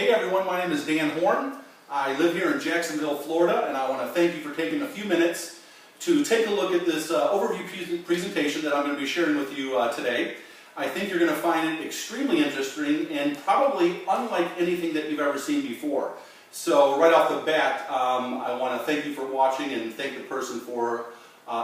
Hey everyone, my name is Dan Horn. I live here in Jacksonville, Florida, and I want to thank you for taking a few minutes to take a look at this overview presentation that I'm going to be sharing with you today. I think you're going to find it extremely interesting and probably unlike anything that you've ever seen before. So right off the bat, I want to thank you for watching and thank the person for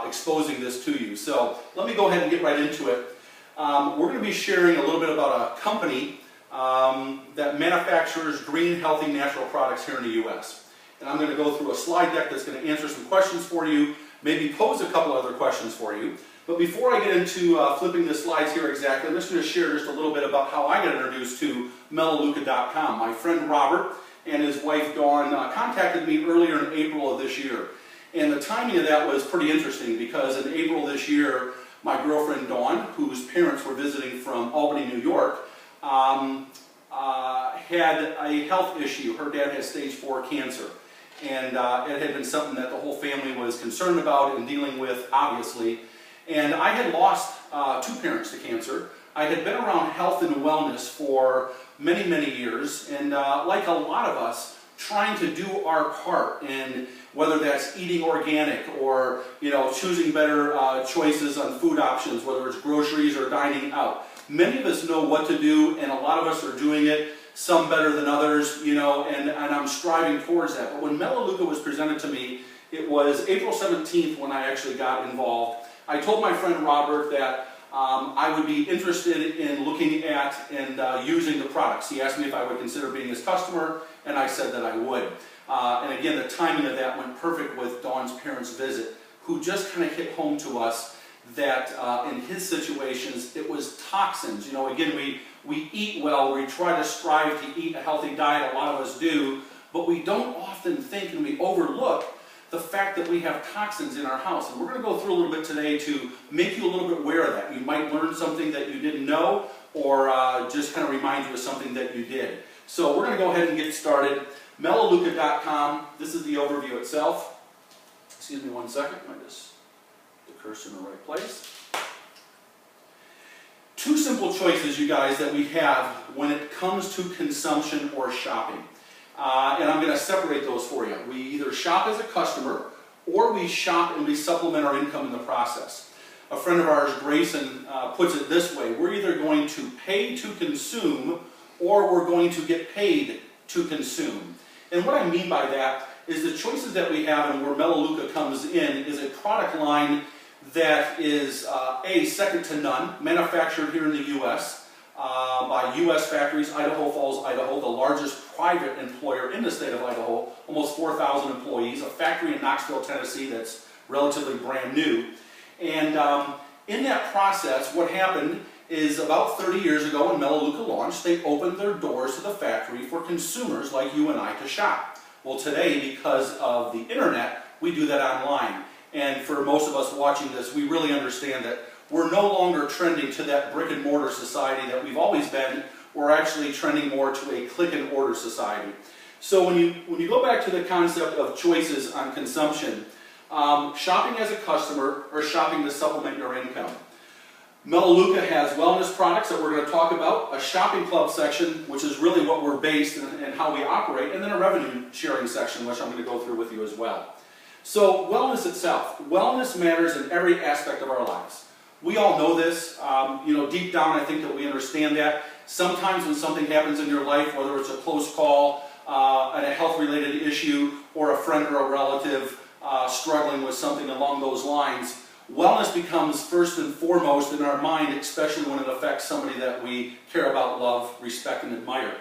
exposing this to you. So let me go ahead and get right into it. We're going to be sharing a little bit about a company that manufactures green, healthy, natural products here in the U.S. And I'm going to go through a slide deck that's going to answer some questions for you, maybe pose a couple other questions for you. But before I get into flipping the slides here exactly, I'm just going to share just a little bit about how I got introduced to Melaleuca.com. My friend Robert and his wife Dawn contacted me earlier in April of this year. And the timing of that was pretty interesting because in April this year, my girlfriend Dawn, whose parents were visiting from Albany, New York, had a health issue. Her dad had stage 4 cancer, and it had been something that the whole family was concerned about and dealing with, obviously. And I had lost 2 parents to cancer. I had been around health and wellness for many, many years, and like a lot of us, trying to do our part in whether that's eating organic or choosing better choices on food options, whether it's groceries or dining out. Many of us know what to do, and a lot of us are doing it, some better than others, and I'm striving towards that. But when Melaleuca was presented to me, it was April 17th when I actually got involved. I told my friend Robert that I would be interested in looking at and using the products. He asked me if I would consider being his customer, and I said that I would. And again, the timing of that went perfect with Dawn's parents' visit, who just kind of hit home to us that in his situations, it was toxins. Again, we eat well, we try to strive to eat a healthy diet, a lot of us do, but we don't often think and we overlook the fact that we have toxins in our house. And we're going to go through a little bit today to make you a little bit aware of that. You might learn something that you didn't know, or just kind of remind you of something that you did. So we're going to go ahead and get started. Melaleuca.com, this is the overview itself. Excuse me one second, I just the cursor in the right place. 2 simple choices, you guys, that we have when it comes to consumption or shopping. And I'm going to separate those for you. We either shop as a customer, or we shop and we supplement our income in the process. A friend of ours, Grayson, puts it this way: we're either going to pay to consume, or we're going to get paid to consume. And what I mean by that is the choices that we have and where Melaleuca comes in is a product line that is second to none, manufactured here in the U.S. By U.S. factories. Idaho Falls, Idaho, the largest private employer in the state of Idaho, almost 4,000 employees, a factory in Knoxville, Tennessee that's relatively brand new. And in that process, what happened is about 30 years ago when Melaleuca launched, they opened their doors to the factory for consumers like you and I to shop. Well, today, because of the internet, we do that online. And for most of us watching this, we really understand that we're no longer trending to that brick and mortar society that we've always been. We're actually trending more to a click and order society. So when you go back to the concept of choices on consumption, shopping as a customer or shopping to supplement your income. Melaleuca has wellness products that we're going to talk about, a shopping club section, which is really what we're based and how we operate, and then a revenue sharing section, which I'm going to go through with you as well. So wellness itself. Wellness matters in every aspect of our lives. We all know this. Deep down I think that we understand that. Sometimes when something happens in your life, whether it's a close call, and a health-related issue, or a friend or a relative struggling with something along those lines, wellness becomes first and foremost in our mind, especially when it affects somebody that we care about, love, respect, and admire.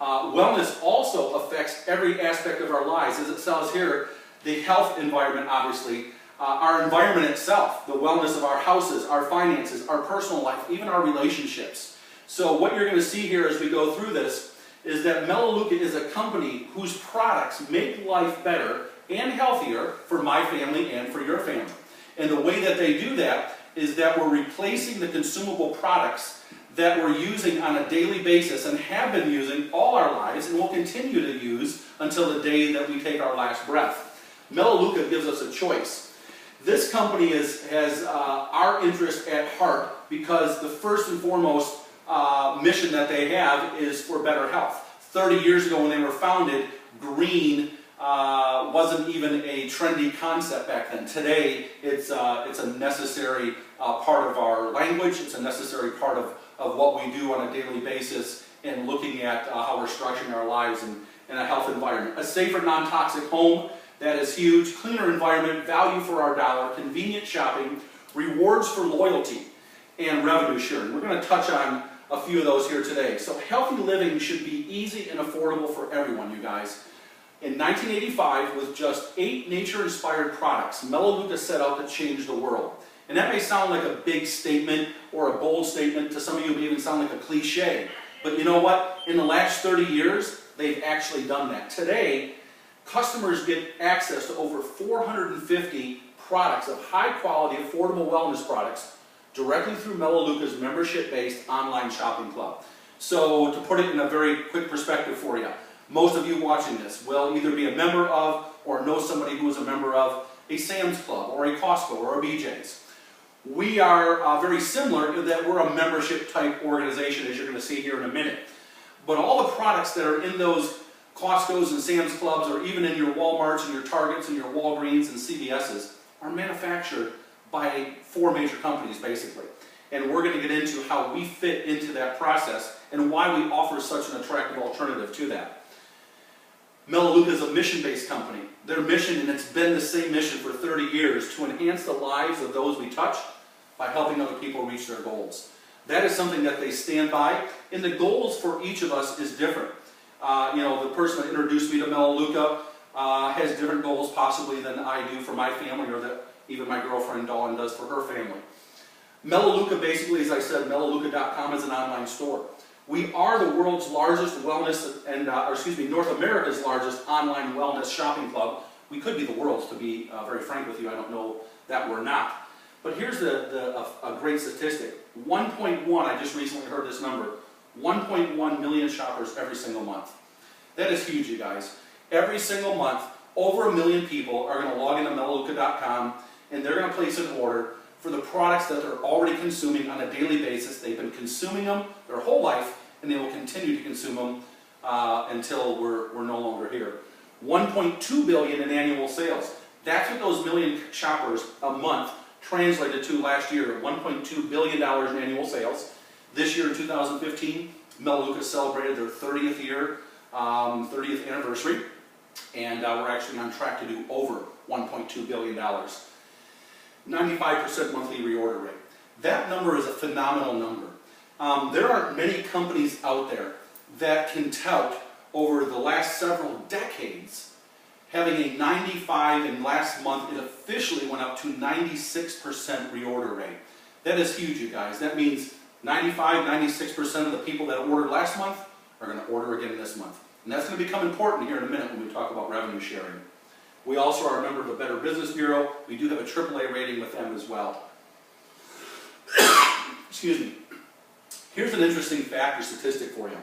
Wellness also affects every aspect of our lives. As it says here, the health environment, obviously, our environment itself, the wellness of our houses, our finances, our personal life, even our relationships. So what you're going to see here as we go through this is that Melaleuca is a company whose products make life better and healthier for my family and for your family. And the way that they do that is that we're replacing the consumable products that we're using on a daily basis and have been using all our lives and will continue to use until the day that we take our last breath. Melaleuca gives us a choice. This company has our interest at heart because the first and foremost mission that they have is for better health. 30 years ago when they were founded, green wasn't even a trendy concept back then. Today, it's a necessary part of our language. It's a necessary part of what we do on a daily basis in looking at how we're structuring our lives in a health environment. A safer, non-toxic home, that is huge. Cleaner environment, value for our dollar, convenient shopping, rewards for loyalty, and revenue sharing. We're going to touch on a few of those here today. So healthy living should be easy and affordable for everyone, you guys. In 1985, with just 8 nature-inspired products, Melaleuca set out to change the world. And that may sound like a big statement or a bold statement. To some of you, it may even sound like a cliche. But you know what? In the last 30 years, they've actually done that. Today, customers get access to over 450 products of high-quality, affordable wellness products directly through Melaleuca's membership-based online shopping club. So, to put it in a very quick perspective for you, most of you watching this will either be a member of or know somebody who is a member of a Sam's Club or a Costco or a BJ's. We are very similar in that we're a membership-type organization, as you're going to see here in a minute. But all the products that are in those Costco's and Sam's Clubs, or even in your Walmarts and your Targets and your Walgreens and CVS's, are manufactured by 4 major companies, basically. And we're going to get into how we fit into that process and why we offer such an attractive alternative to that. Melaleuca is a mission-based company. Their mission, and it's been the same mission for 30 years, to enhance the lives of those we touch by helping other people reach their goals. That is something that they stand by, and the goals for each of us is different. The person that introduced me to Melaleuca has different goals possibly than I do for my family, or that even my girlfriend Dawn does for her family. Melaleuca, basically, as I said, Melaleuca.com is an online store. We are the world's largest wellness, and North America's largest online wellness shopping club. We could be the world's, to be very frank with you. I don't know that we're not. But here's a great statistic. 1.1, I just recently heard this number, 1.1 million shoppers every single month. That is huge, you guys. Every single month, over 1 million people are going to log into Melaleuca.com, and they're going to place an order for the products that they're already consuming on a daily basis. They've been consuming them their whole life, and they will continue to consume them until we're no longer here. 1.2 billion in annual sales. That's what those million shoppers a month translated to last year. $1.2 billion in annual sales. This year in 2015, Melaleuca celebrated their 30th year, 30th anniversary, and we're actually on track to do over $1.2 billion. 95% monthly reorder rate. That number is a phenomenal number. There aren't many companies out there that can tout over the last several decades having a 95, and last month it officially went up to 96% reorder rate. That is huge, you guys. That means 95, 96% of the people that ordered last month are going to order again this month. And that's going to become important here in a minute when we talk about revenue sharing. We also are a member of the Better Business Bureau. We do have a AAA rating with them as well. Excuse me. Here's an interesting fact or statistic for you.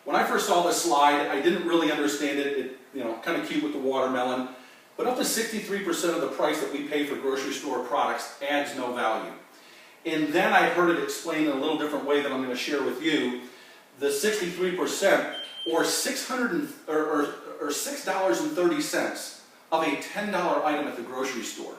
When I first saw this slide, I didn't really understand it. Kind of cute with the watermelon. But up to 63% of the price that we pay for grocery store products adds no value. And then I heard it explained in a little different way that I'm going to share with you. The 63%, or $6.30 of a $10 item at the grocery store,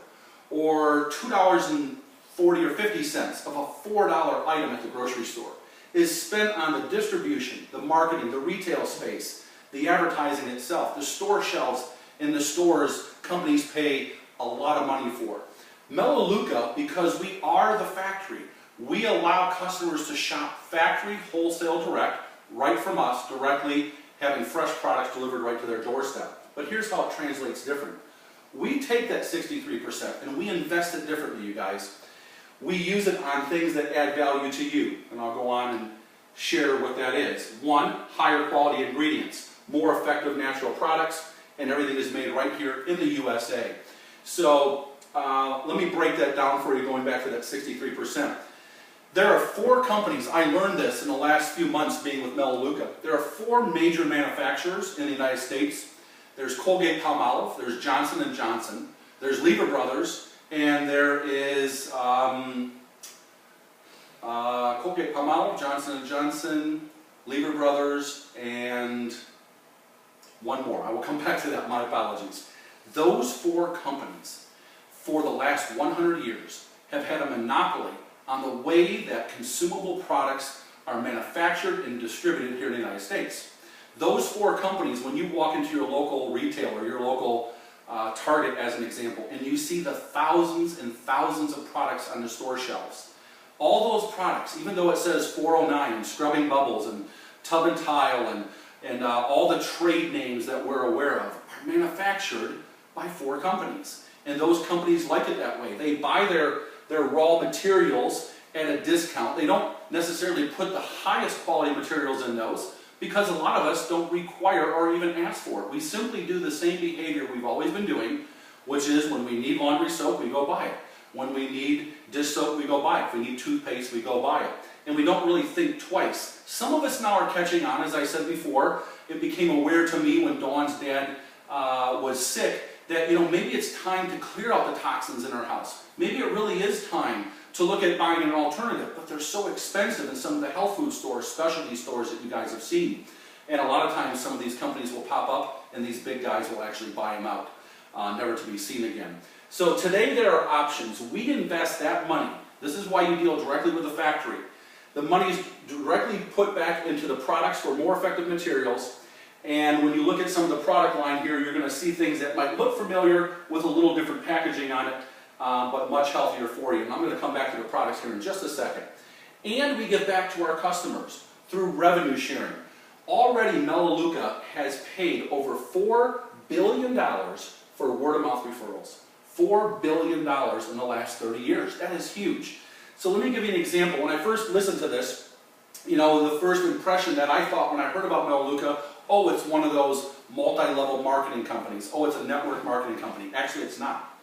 or $2.40 or 50 cents of a $4 item at the grocery store, is spent on the distribution, the marketing, the retail space, the advertising itself, the store shelves in the stores companies pay a lot of money for. Melaleuca, because we are the factory, we allow customers to shop factory wholesale direct, right from us, directly having fresh products delivered right to their doorstep. But here's how it translates different. We take that 63% and we invest it differently, you guys. We use it on things that add value to you. And I'll go on and share what that is. 1, higher quality ingredients, more effective natural products, and everything is made right here in the USA. So let me break that down for you, going back to that 63%. There are 4 companies, I learned this in the last few months being with Melaleuca. There are 4 major manufacturers in the United States. There's Colgate-Palmolive, there's Johnson & Johnson, there's Lever Brothers, and there is Colgate-Palmolive, Johnson & Johnson, Lever Brothers, and one more. I will come back to that, my apologies. Those 4 companies, for the last 100 years, have had a monopoly on the way that consumable products are manufactured and distributed here in the United States. Those 4 companies, when you walk into your local retailer, your local Target as an example, and you see the thousands and thousands of products on the store shelves, all those products, even though it says 409 and Scrubbing Bubbles and Tub and Tile and all the trade names that we're aware of, are manufactured by 4 companies. And those companies like it that way. They buy their raw materials at a discount. They don't necessarily put the highest quality materials in those, because a lot of us don't require or even ask for it. We simply do the same behavior we've always been doing, which is when we need laundry soap, we go buy it. When we need dish soap, we go buy it. If we need toothpaste, we go buy it. And we don't really think twice. Some of us now are catching on, as I said before. It became aware to me when Dawn's dad was sick that, maybe it's time to clear out the toxins in our house. Maybe it really is time to look at buying an alternative, but they're so expensive in some of the health food stores, specialty stores that you guys have seen. And a lot of times some of these companies will pop up and these big guys will actually buy them out, never to be seen again. So today there are options. We invest that money. This is why you deal directly with the factory. The money is directly put back into the products for more effective materials. And when you look at some of the product line here, you're going to see things that might look familiar with a little different packaging on it, but much healthier for you. And I'm going to come back to the products here in just a second. And we give back to our customers through revenue sharing. Already Melaleuca has paid over $4 billion for word-of-mouth referrals. $4 billion in the last 30 years. That is huge. So let me give you an example. When I first listened to this, the first impression that I thought when I heard about Melaleuca, oh, it's one of those multi-level marketing companies. Oh, it's a network marketing company. Actually, it's not.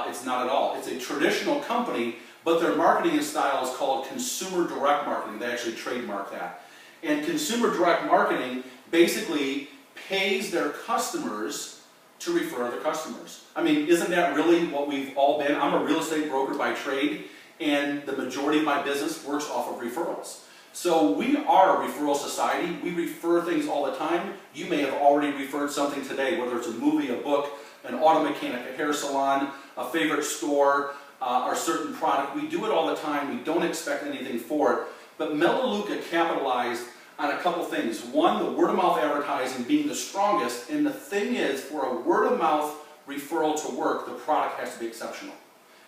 It's not at all. It's a traditional company, but their marketing style is called consumer direct marketing. They actually trademark that. And consumer direct marketing basically pays their customers to refer other customers. I mean, isn't that really what we've all been? I'm a real estate broker by trade, and the majority of my business works off of referrals. So we are a referral society. We refer things all the time. You may have already referred something today, whether it's a movie, a book, an auto mechanic, a hair salon, a favorite store, or certain product. We do it all the time. We don't expect anything for it. But Melaleuca capitalized on a couple things. One, the word-of-mouth advertising being the strongest. And the thing is, for a word-of-mouth referral to work, the product has to be exceptional.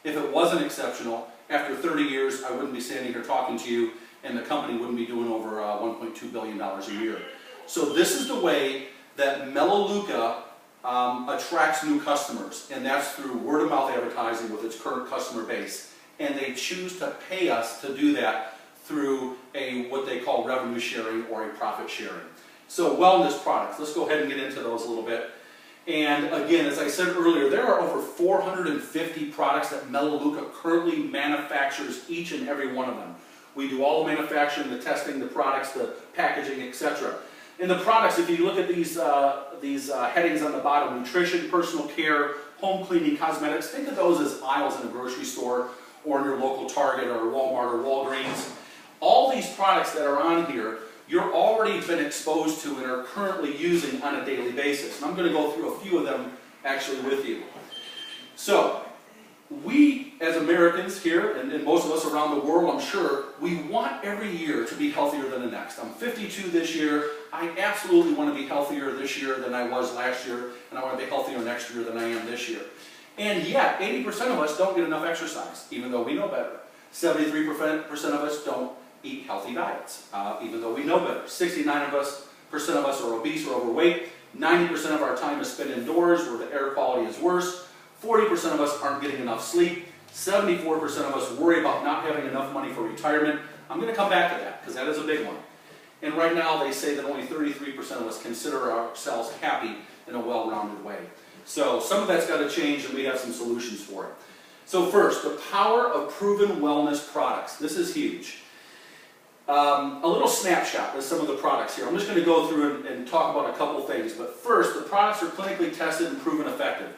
If it wasn't exceptional, after 30 years, I wouldn't be standing here talking to you, and the company wouldn't be doing over $1.2 billion a year. So this is the way that Melaleuca attracts new customers, and that's through word-of-mouth advertising with its current customer base. And they choose to pay us to do that through what they call revenue sharing or a profit sharing. So wellness products, let's go ahead and get into those a little bit. And again, as I said earlier, there are over 450 products that Melaleuca currently manufactures, each and every one of them. We do all the manufacturing, the testing, the products, the packaging, etc. In the products, if you look at these headings on the bottom, nutrition, personal care, home cleaning, cosmetics, think of those as aisles in a grocery store or in your local Target or Walmart or Walgreens. All these products that are on here, you're already been exposed to and are currently using on a daily basis. And I'm going to go through a few of them actually with you. So, we as Americans here, and most of us around the world, I'm sure, we want every year to be healthier than the next. I'm 52 this year. I absolutely want to be healthier this year than I was last year, and I want to be healthier next year than I am this year. And yet, 80% of us don't get enough exercise, even though we know better. 73% of us don't eat healthy diets, even though we know better. 69% of us are obese or overweight. 90% of our time is spent indoors where the air quality is worse. 40% of us aren't getting enough sleep. 74% of us worry about not having enough money for retirement. I'm going to come back to that because that is a big one. And right now they say that only 33% of us consider ourselves happy in a well-rounded way. So some of that's got to change, and we have some solutions for it. So first, the power of proven wellness products. This is huge. A little snapshot of some of the products here. I'm just going to go through and talk about a couple things. But first, the products are clinically tested and proven effective.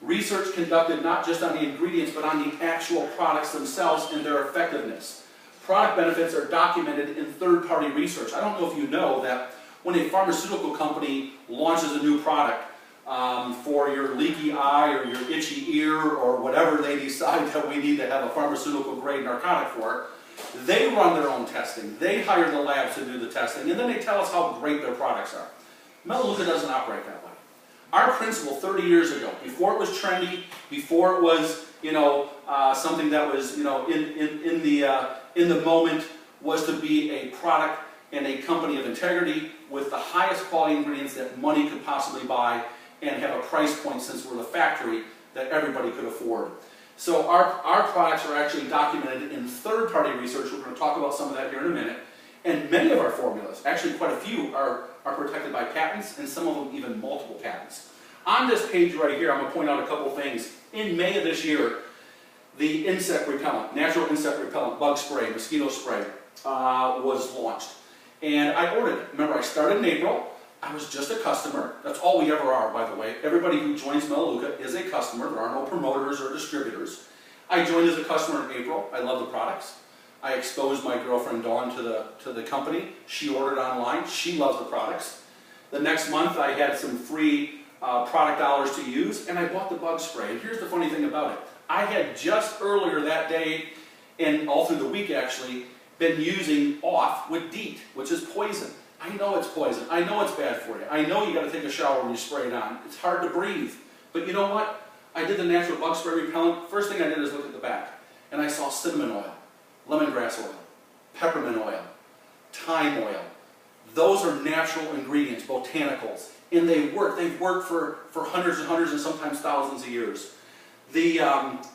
Research conducted not just on the ingredients, but on the actual products themselves and their effectiveness. Product benefits are documented in third-party research. I don't know if you know that when a pharmaceutical company launches a new product for your leaky eye or your itchy ear or whatever they decide that we need to have a pharmaceutical-grade narcotic for, they run their own testing. They hire the labs to do the testing, and then they tell us how great their products are. Melaleuca doesn't operate that way. Our principle 30 years ago, before it was trendy, before it was, something that was, in the moment, was to be a product and a company of integrity with the highest quality ingredients that money could possibly buy and have a price point, since we're the factory, that everybody could afford. So our products are actually documented in third-party research. We're going to talk about some of that here in a minute. And many of our formulas, actually quite a few, are protected by patents, and some of them even multiple patents. On this page right here, I'm going to point out a couple things. In May of this year, the insect repellent, natural insect repellent, bug spray, mosquito spray, was launched. And I ordered it. Remember, I started in April. I was just a customer. That's all we ever are, by the way. Everybody who joins Melaleuca is a customer. There are no promoters or distributors. I joined as a customer in April. I love the products. I exposed my girlfriend Dawn to the company. She ordered online. She loves the products. The next month, I had some free product dollars to use, and I bought the bug spray. And here's the funny thing about it. I had just earlier that day, and all through the week actually, been using off with DEET, which is poison. I know it's poison. I know it's bad for you. I know you got to take a shower when you spray it on. It's hard to breathe. But you know what? I did the natural bug spray repellent. First thing I did is look at the back, and I saw cinnamon oil, lemongrass oil, peppermint oil, thyme oil. Those are natural ingredients, botanicals, and they work. They've worked for hundreds and hundreds and sometimes thousands of years. The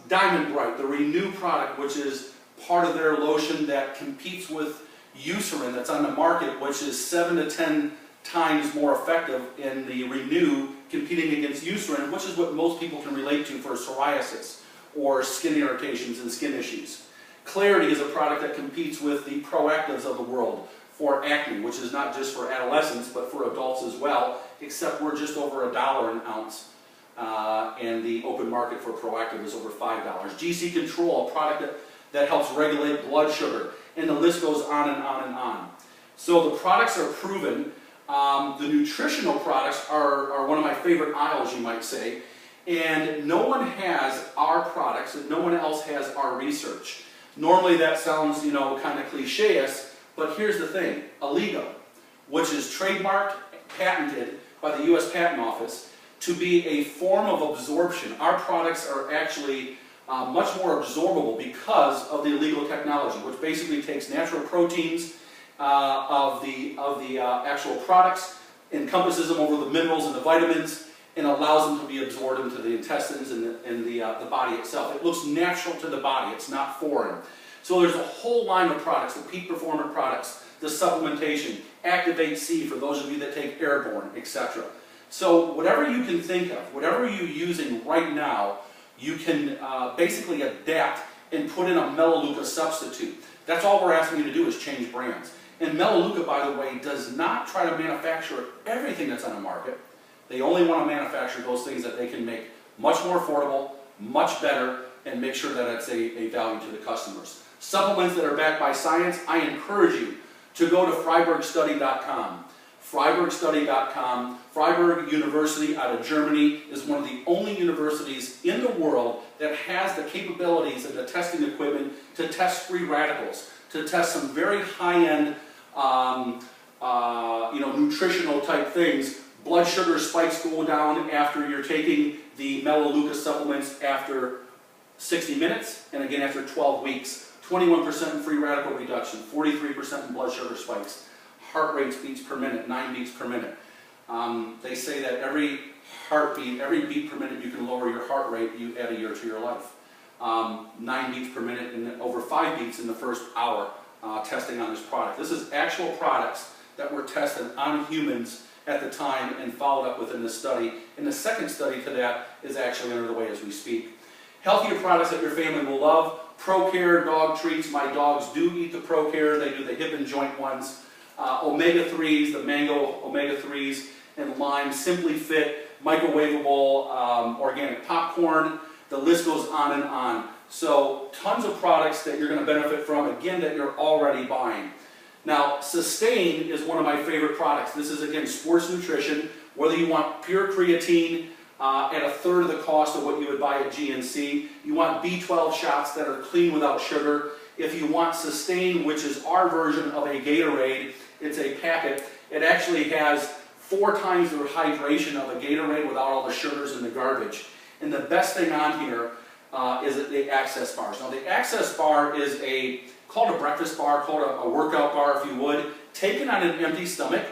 Diamond Bright, the Renew product, which is part of their lotion that competes with Eucerin that's on the market, which is 7 to 10 times more effective in the Renew, competing against Eucerin, which is what most people can relate to for psoriasis or skin irritations and skin issues. Clarity is a product that competes with the Proactives of the world for acne, which is not just for adolescents, but for adults as well, except we're just over $1 an ounce. And the open market for Proactive is over $5. GC Control, a product that helps regulate blood sugar, and the list goes on and on and on. So the products are proven. The nutritional products are one of my favorite aisles, you might say, and no one has our products, and no one else has our research. Normally that sounds, kind of cliche-ish, but here's the thing. Allego, which is trademarked, patented by the U.S. Patent Office, to be a form of absorption. Our products are actually much more absorbable because of the Allego technology, which basically takes natural proteins of the actual products, encompasses them over the minerals and the vitamins, and allows them to be absorbed into the intestines and the body itself. It looks natural to the body. It's not foreign. So there's a whole line of products, the peak performant products, the supplementation, Activate C for those of you that take Airborne, etc. So whatever you can think of, whatever you're using right now, you can basically adapt and put in a Melaleuca substitute. That's all we're asking you to do is change brands. And Melaleuca, by the way, does not try to manufacture everything that's on the market. They only want to manufacture those things that they can make much more affordable, much better, and make sure that it's a value to the customers. Supplements that are backed by science, I encourage you to go to FreiburgStudy.com. FreiburgStudy.com. Freiburg University out of Germany is one of the only universities in the world that has the capabilities and the testing equipment to test free radicals, to test some very high-end, nutritional type things. Blood sugar spikes go down after you're taking the Melaleuca supplements after 60 minutes, and again after 12 weeks. 21% in free radical reduction, 43% in blood sugar spikes. Heart rates, beats per minute, 9 beats per minute. They say that every heartbeat, every beat per minute you can lower your heart rate, you add a year to your life. 9 beats per minute and over 5 beats in the first hour testing on this product. This is actual products that were tested on humans at the time and followed up within this study. And the second study to that is actually underway as we speak. Healthier products that your family will love. ProCare dog treats. My dogs do eat the ProCare. They do the hip and joint ones. Omega-3s, the mango omega-3s, and lime, Simply Fit, microwavable organic popcorn. The list goes on and on. So tons of products that you're going to benefit from, again, that you're already buying. Now, Sustain is one of my favorite products. This is, again, sports nutrition. Whether you want pure creatine at a third of the cost of what you would buy at GNC, you want B12 shots that are clean without sugar. If you want Sustain, which is our version of a Gatorade, it's a packet. It actually has 4 times the hydration of a Gatorade without all the sugars and the garbage. And the best thing on here is the Access Bars. Now, the Access Bar is called a breakfast bar, called a workout bar, if you would, taken on an empty stomach.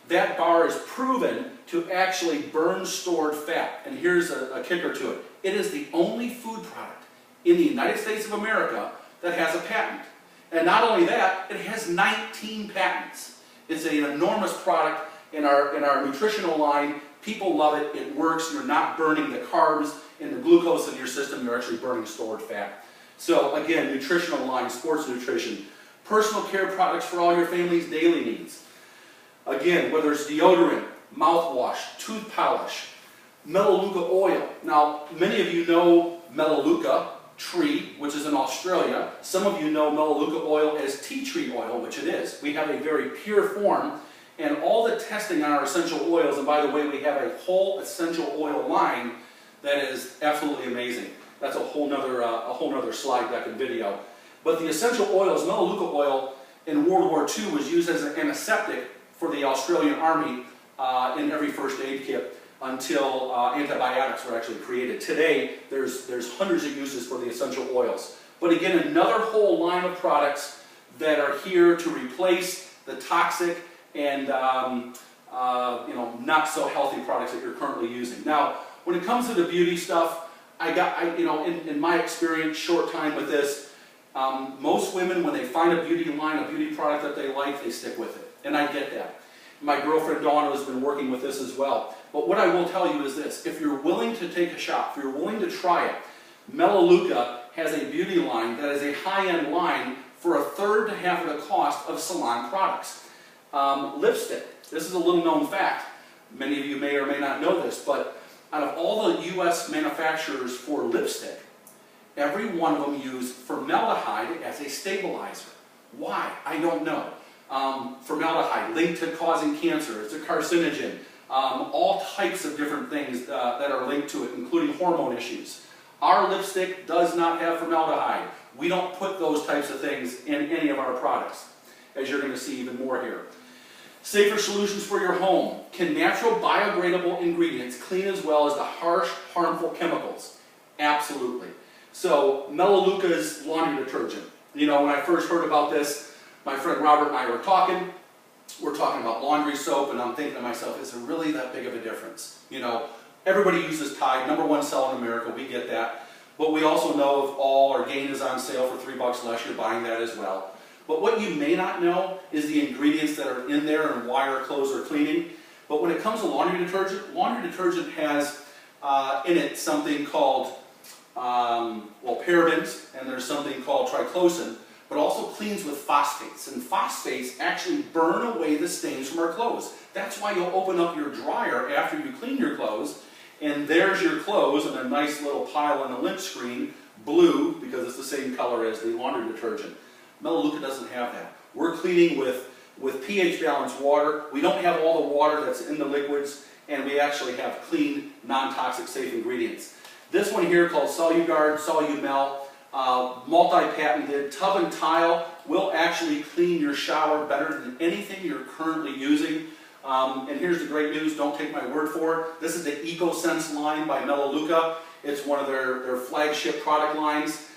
That bar is proven to actually burn stored fat. And here's a kicker to it. It is the only food product in the United States of America that has a patent. And not only that, it has 19 patents. It's an enormous product in our nutritional line. People love it. It works. You're not burning the carbs and the glucose in your system. You're actually burning stored fat. So again, nutritional line, sports nutrition, personal care products for all your family's daily needs. Again, whether it's deodorant, mouthwash, tooth polish, Melaleuca oil. Now, many of you know Melaleuca tree, which is in Australia. Some of you know Melaleuca oil as tea tree oil, which it is. We have a very pure form, and all the testing on our essential oils, and by the way, we have a whole essential oil line that is absolutely amazing. That's a whole nother slide deck and video. But the essential oils, Melaleuca oil, in World War II was used as an antiseptic for the Australian Army in every first aid kit until antibiotics were actually created. Today, there's hundreds of uses for the essential oils. But again, another whole line of products that are here to replace the toxic and not so healthy products that you're currently using. Now, when it comes to the beauty stuff, in my experience, short time with this, most women, when they find a beauty line, a beauty product that they like, they stick with it. And I get that. My girlfriend Dawn has been working with this as well. But what I will tell you is this: if you're willing to take a shot, if you're willing to try it, Melaleuca has a beauty line that is a high-end line for a third to half of the cost of salon products. Lipstick. This is a little known fact. Many of you may or may not know this, but out of all the U.S. manufacturers for lipstick, every one of them use formaldehyde as a stabilizer. Why? I don't know. Formaldehyde linked to causing cancer. It's a carcinogen. All types of different things that are linked to it, including hormone issues. Our lipstick does not have formaldehyde. We don't put those types of things in any of our products, as you're going to see even more here. Safer solutions for your home. Can natural biodegradable ingredients clean as well as the harsh, harmful chemicals? Absolutely. So, Melaleuca's laundry detergent. You know, when I first heard about this, my friend Robert and I were talking. We're talking about laundry soap, and I'm thinking to myself, is there really that big of a difference? You know, everybody uses Tide, #1 seller in America, we get that. But we also know if all or Gain is on sale for $3 less, you're buying that as well. But what you may not know is the ingredients that are in there and why our clothes are cleaning. But when it comes to laundry detergent has in it something called, parabens, and there's something called triclosan, but also cleans with phosphates. And phosphates actually burn away the stains from our clothes. That's why you'll open up your dryer after you clean your clothes, and there's your clothes in a nice little pile on the lint screen, blue, because it's the same color as the laundry detergent. Melaleuca doesn't have that. We're cleaning with pH balanced water. We don't have all the water that's in the liquids, and we actually have clean, non-toxic, safe ingredients. This one here called Soluguard, Solumel, multi-patented. Tub and Tile will actually clean your shower better than anything you're currently using. And here's the great news, don't take my word for it. This is the EcoSense line by Melaleuca. It's one of their flagship product lines.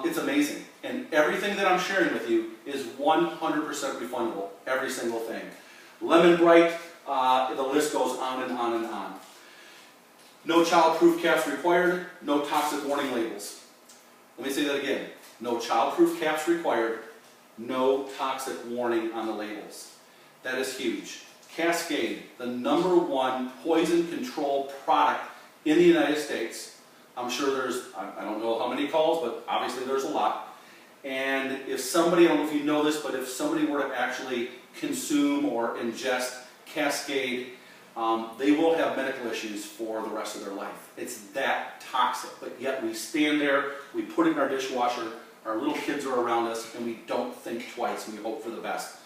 It's amazing. And everything that I'm sharing with you is 100% refundable. Every single thing. Lemon Bright, the list goes on and on and on. No child-proof caps required, no toxic warning labels. Let me say that again. No child-proof caps required, no toxic warning on the labels. That is huge. Cascade, the #1 poison control product in the United States. I'm sure there's, I don't know how many calls, but obviously there's a lot. And if somebody, I don't know if you know this, but if somebody were to actually consume or ingest Cascade, they will have medical issues for the rest of their life. It's that toxic, but yet we stand there, we put it in our dishwasher, our little kids are around us, and we don't think twice, and we hope for the best.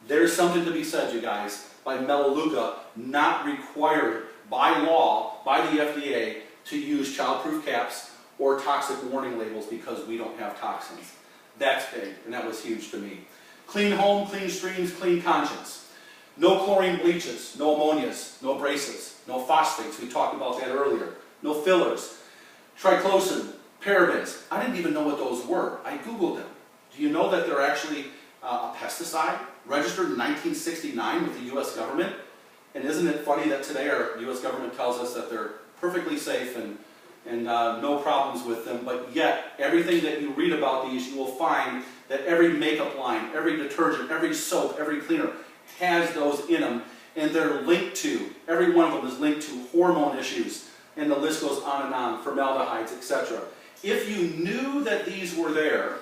There's something to be said, you guys, by Melaleuca not required by law, by the FDA, to use childproof caps or toxic warning labels because we don't have toxins. That's big, and that was huge to me. Clean home, clean streams, clean conscience. No chlorine bleaches, no ammonias, no abrasives, no phosphates, we talked about that earlier. No fillers, triclosan, parabens. I didn't even know what those were. I Googled them. Do you know that they're actually a pesticide registered in 1969 with the U.S. government? And isn't it funny that today our U.S. government tells us that they're perfectly safe and no problems with them, but yet everything that you read about these, you will find that every makeup line, every detergent, every soap, every cleaner has those in them, and they're linked to, every one of them is linked to hormone issues, and the list goes on and on, formaldehydes, etc. If you knew that these were there,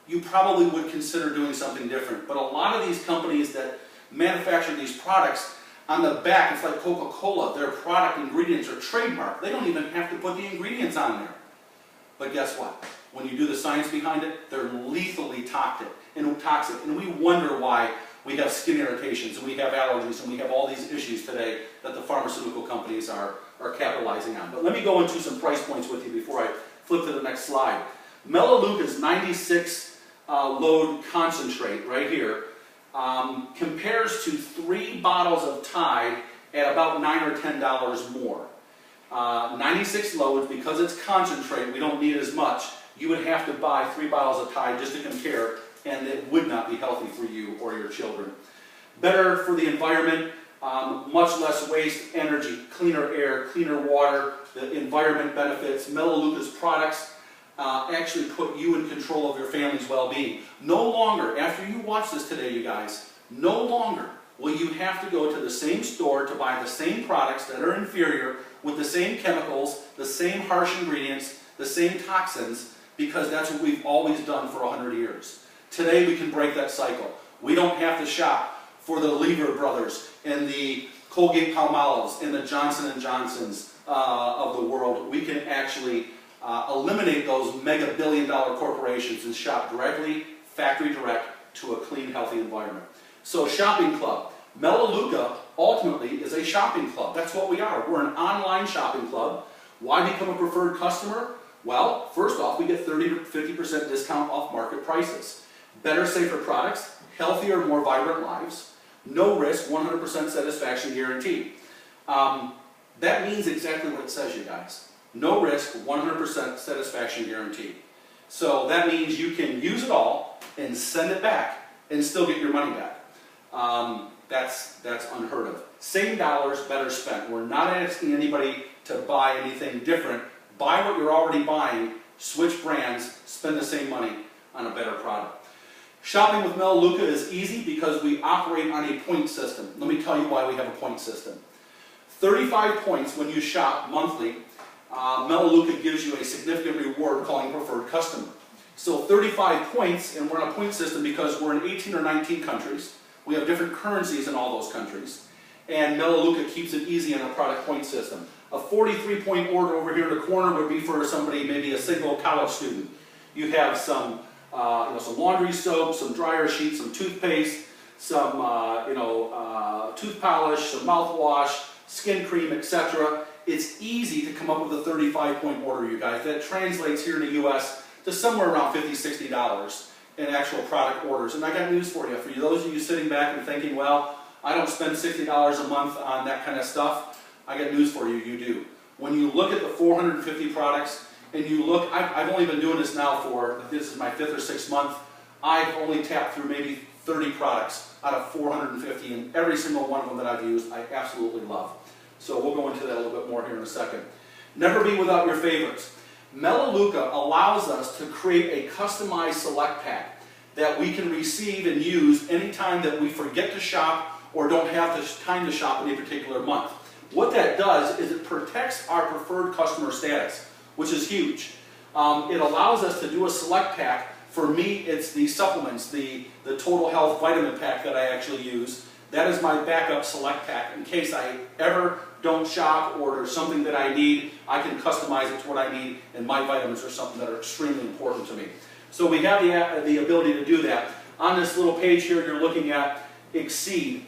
you probably would consider doing something different. But a lot of these companies that manufacture these products, on the back, it's like Coca-Cola, their product ingredients are trademarked. They don't even have to put the ingredients on there. But guess what? When you do the science behind it, they're lethally toxic. And we wonder why we have skin irritations, and we have allergies, and we have all these issues today that the pharmaceutical companies are capitalizing on. But let me go into some price points with you before I flip to the next slide. Melaleuca's 96 load concentrate right here compares to 3 bottles of Tide at about $9 or $10 more. 96 loads, because it's concentrate, we don't need as much. You would have to buy 3 bottles of Tide just to compare, and it would not be healthy for you or your children. Better for the environment, much less waste, energy, cleaner air, cleaner water, the environment benefits. Melaleuca's products actually put you in control of your family's well-being. No longer, after you watch this today, you guys, no longer will you have to go to the same store to buy the same products that are inferior with the same chemicals, the same harsh ingredients, the same toxins, because that's what we've always done for 100 years. Today we can break that cycle. We don't have to shop for the Lever Brothers and the Colgate-Palmolives and the Johnson & Johnsons of the world. We can actually eliminate those mega billion-dollar corporations and shop directly, factory direct, to a clean, healthy environment. So shopping club. Melaleuca ultimately is a shopping club. That's what we are. We're an online shopping club. Why become a preferred customer? Well, first off, we get 30 to 50% discount off market prices. Better, safer products, healthier, more vibrant lives, no risk, 100% satisfaction guarantee. That means exactly what it says, you guys. No risk, 100% satisfaction guarantee. So that means you can use it all and send it back and still get your money back. That's unheard of. Same dollars, better spent. We're not asking anybody to buy anything different. Buy what you're already buying, switch brands, spend the same money on a better product. Shopping with Melaleuca is easy because we operate on a point system. Let me tell you why we have a point system. 35 points when you shop monthly. Melaleuca gives you a significant reward calling preferred customer. So 35 points, and we're on a point system because we're in 18 or 19 countries. We have different currencies in all those countries. And Melaleuca keeps it easy in a product point system. A 43-point order over here in the corner would be for somebody, maybe a single college student. You have some laundry soap, some dryer sheets, some toothpaste, some tooth polish, some mouthwash, skin cream, etc. It's easy to come up with a 35-point order, you guys. That translates here in the U.S. to somewhere around $50, $60 in actual product orders. And I got news for you. For those of you sitting back and thinking, well, I don't spend $60 a month on that kind of stuff, I got news for you, you do. When you look at the 450 products, and you look, I've only been doing this now for, this is my 5th or 6th month, I've only tapped through maybe 30 products out of 450, and every single one of them that I've used, I absolutely love. So we'll go into that a little bit more here in a second. Never be without your favorites. Melaleuca allows us to create a customized select pack that we can receive and use anytime that we forget to shop or don't have the time to shop in a particular month. What that does is it protects our preferred customer status, which is huge. It allows us to do a select pack. For me, it's the supplements, the Total Health Vitamin Pack that I actually use. that is my backup select pack. In case I ever don't shop or there's something that I need, I can customize it to what I need, and my vitamins are something that are extremely important to me. So we have the ability to do that. On this little page here, you're looking at Exceed.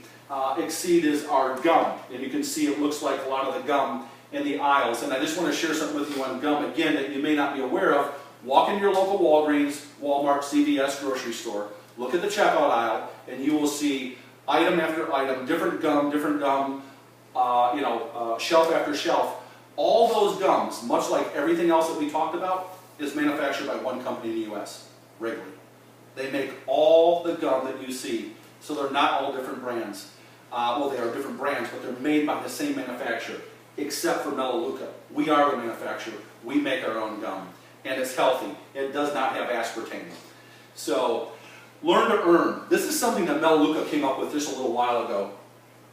Exceed is our gum, and you can see it looks like a lot of the gum in the aisles. And I just want to share something with you on gum, again, that you may not be aware of. Walk into your local Walgreens, Walmart, CVS, grocery store, look at the checkout aisle, and you will see item after item, different gum, shelf after shelf. All those gums, much like everything else that we talked about, is manufactured by one company in the U.S., Wrigley. They make all the gum that you see, so they're not all different brands. Well, they are different brands, but they're made by the same manufacturer, except for Melaleuca. We are the manufacturer. We make our own gum, and it's healthy. It does not have aspartame. So, learn to earn. This is something that Melaleuca came up with just a little while ago,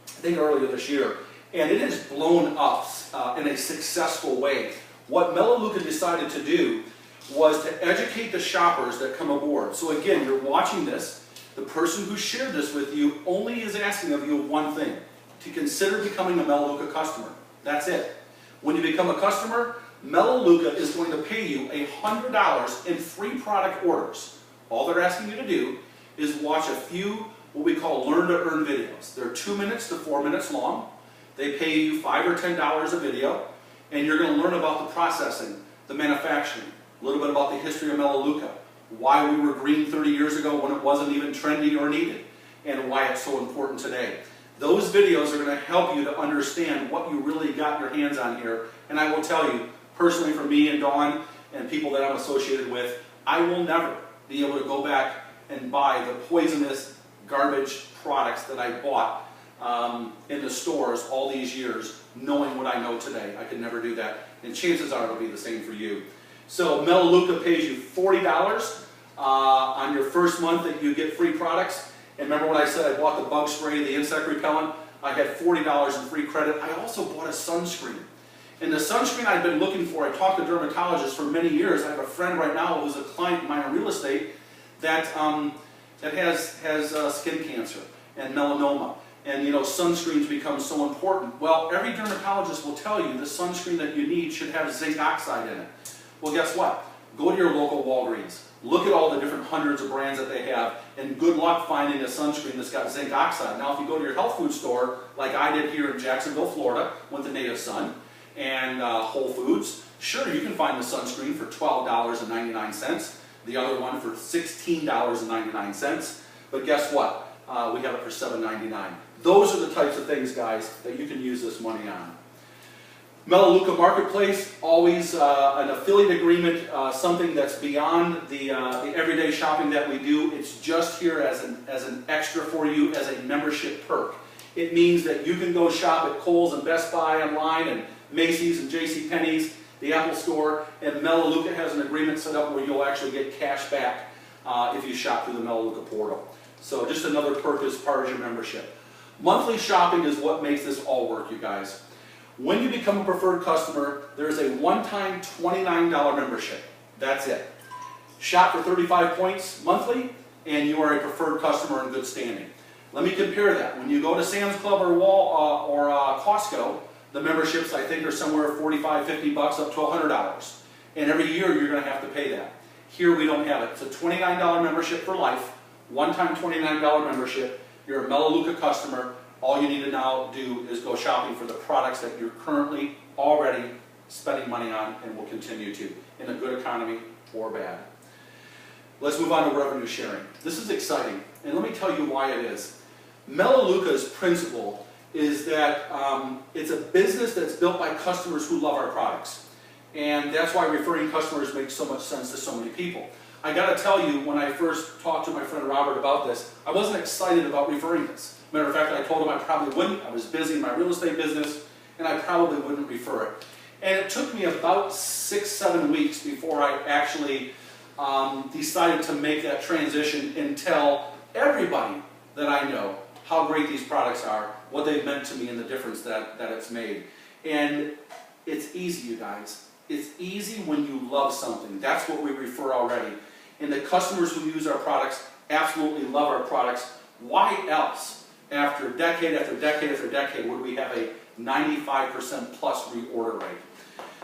I think earlier this year, and it has blown up in a successful way. What Melaleuca decided to do was to educate the shoppers that come aboard. So again, you're watching this. The person who shared this with you only is asking of you one thing: to consider becoming a Melaleuca customer. That's it. When you become a customer, Melaleuca is going to pay you $100 in free product orders. All they're asking you to do is watch a few what we call learn to earn videos. They're 2 minutes to 4 minutes long. They pay you $5 or $10 a video, and you're going to learn about the processing, the manufacturing, a little bit about the history of Melaleuca, why we were green 30 years ago when it wasn't even trendy or needed, and why it's so important today. Those videos are going to help you to understand what you really got your hands on here. And I will tell you, personally, for me and Dawn and people that I'm associated with, I will never be able to go back and buy the poisonous garbage products that I bought in the stores all these years, knowing what I know today. I could never do that. And chances are it'll be the same for you. So Melaleuca pays you $40 on your first month that you get free products. And remember when I said I bought the bug spray, the insect repellent? I had $40 in free credit. I also bought a sunscreen. And the sunscreen I've been looking for, I talked to dermatologists for many years. I have a friend right now who's a client of mine in real estate that has skin cancer and melanoma. And you know, sunscreens become so important. Well, every dermatologist will tell you the sunscreen that you need should have zinc oxide in it. Well, guess what? Go to your local Walgreens. Look at all the different hundreds of brands that they have, and good luck finding a sunscreen that's got zinc oxide. Now, if you go to your health food store, like I did here in Jacksonville, Florida, with the Native Sun, and Whole Foods, sure, you can find the sunscreen for $12.99, the other one for $16.99, but guess what? We have it for $7.99. Those are the types of things, guys, that you can use this money on. Melaleuca Marketplace, always an affiliate agreement, something that's beyond the everyday shopping that we do. It's just here as an extra for you, as a membership perk. It means that you can go shop at Kohl's and Best Buy online, and Macy's and JCPenney's, the Apple Store, and Melaleuca has an agreement set up where you'll actually get cash back if you shop through the Melaleuca portal. So just another perk as part of your membership. Monthly shopping is what makes this all work, you guys. When you become a preferred customer, there's a one-time $29 membership. That's it. Shop for 35 points monthly, and you are a preferred customer in good standing. Let me compare that. When you go to Sam's Club or Costco, the memberships, I think, are somewhere $45, $50 up to $100. And every year you're going to have to pay that. Here we don't have it. It's a $29 membership for life, one-time $29 membership. You're a Melaleuca customer. All you need to now do is go shopping for the products that you're currently already spending money on and will continue to, in a good economy or bad. Let's move on to revenue sharing. This is exciting, and let me tell you why it is. Melaleuca's principle is that it's a business that's built by customers who love our products. And that's why referring customers makes so much sense to so many people. I got to tell you, when I first talked to my friend Robert about this, I wasn't excited about referring this. Matter of fact, I told him I probably wouldn't. I was busy in my real estate business, and I probably wouldn't refer it. And it took me about 6-7 weeks before I actually decided to make that transition and tell everybody that I know how great these products are, what they've meant to me, and the difference that it's made. And it's easy, you guys. It's easy when you love something. That's what we refer already. And the customers who use our products absolutely love our products. Why else after decade after decade after decade would we have a 95% plus reorder rate.